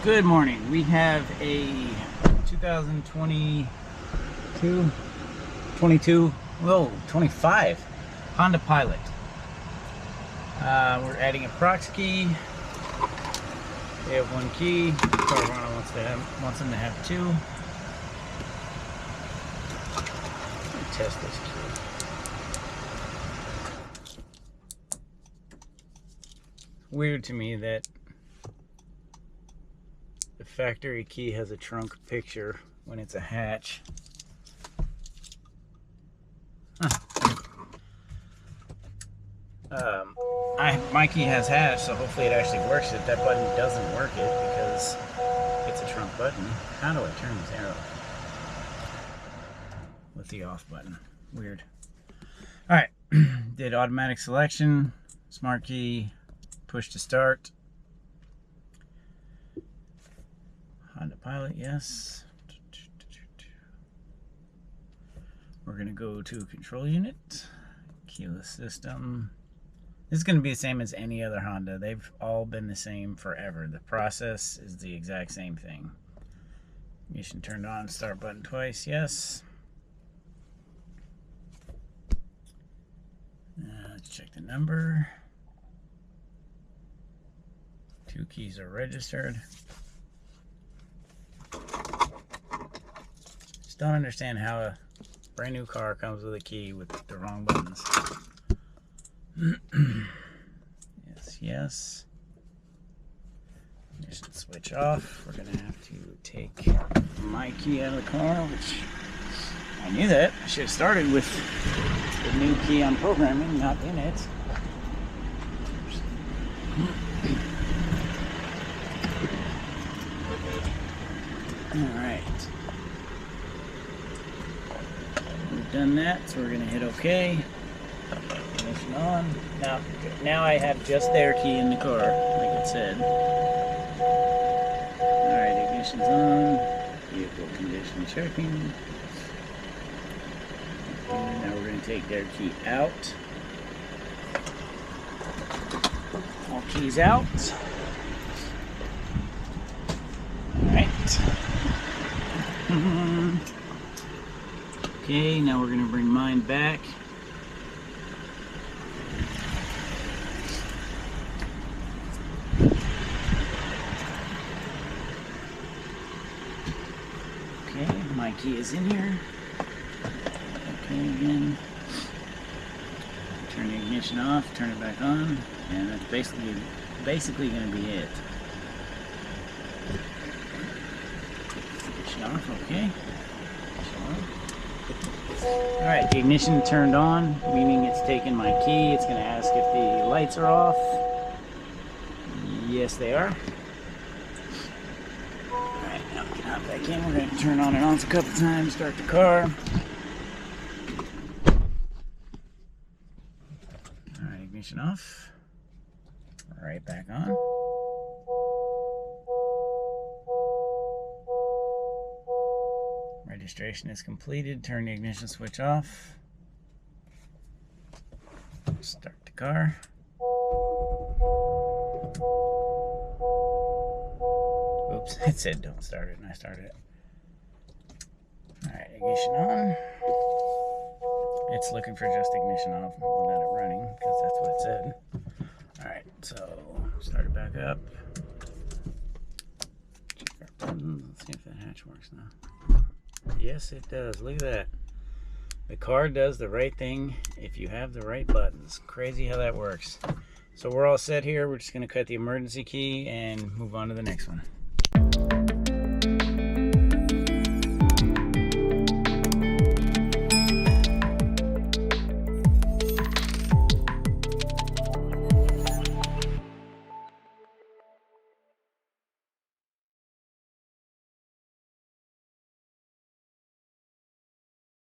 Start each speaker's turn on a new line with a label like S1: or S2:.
S1: Good morning. We have a 2022, 25 Honda Pilot. We're adding a prox key. They have one key. Carvana wants them to have two. Let me test this key. It's weird to me that the factory key has a trunk picture when it's a hatch. My key has hatch, so hopefully it actually works. If that button doesn't work it because it's a trunk button, how do I turn this arrow with the off button? Weird. Alright, did automatic selection, smart key, push to start. Honda Pilot, yes. We're going to go to control unit, keyless system. This is going to be the same as any other Honda. They've all been the same forever. The process is the exact same thing. Ignition turned on, start button twice, yes. Let's check the number. 2 keys are registered. Just don't understand how a brand new car comes with a key with the wrong buttons. Yes, yes. Ignition switch off. We're gonna have to take my key out of the car, which I knew that. I should have started with the new key on programming, not in it. Alright. We've done that, so we're gonna hit OK. Ignition on. Now I have just their key in the car, like it said. Alright, ignition's on. Vehicle condition checking. And now we're going to take their key out. All keys out. Alright. Okay, now we're going to bring mine back. Okay, my key is in here. Okay, again. Turn the ignition off, turn it back on, and that's basically going to be it. Ignition off, okay. Alright, the ignition turned on, meaning it's taken my key. It's going to ask if the lights are off. Yes, they are. Alright, now we can hop back in. We're going to turn on and off a couple times, start the car. Alright, ignition off. Right back on. Registration is completed. Turn the ignition switch off. Start the car. Oops, it said don't start it and I started it. Alright, ignition on. It's looking for just ignition off without it running because that's what it said. Alright, so start it back up. Check our buttons. Let's see if that hatch works now. Yes, it does. Look at that. The car does the right thing if you have the right buttons. Crazy how that works. So we're all set here. We're just going to cut the emergency key and move on to the next one.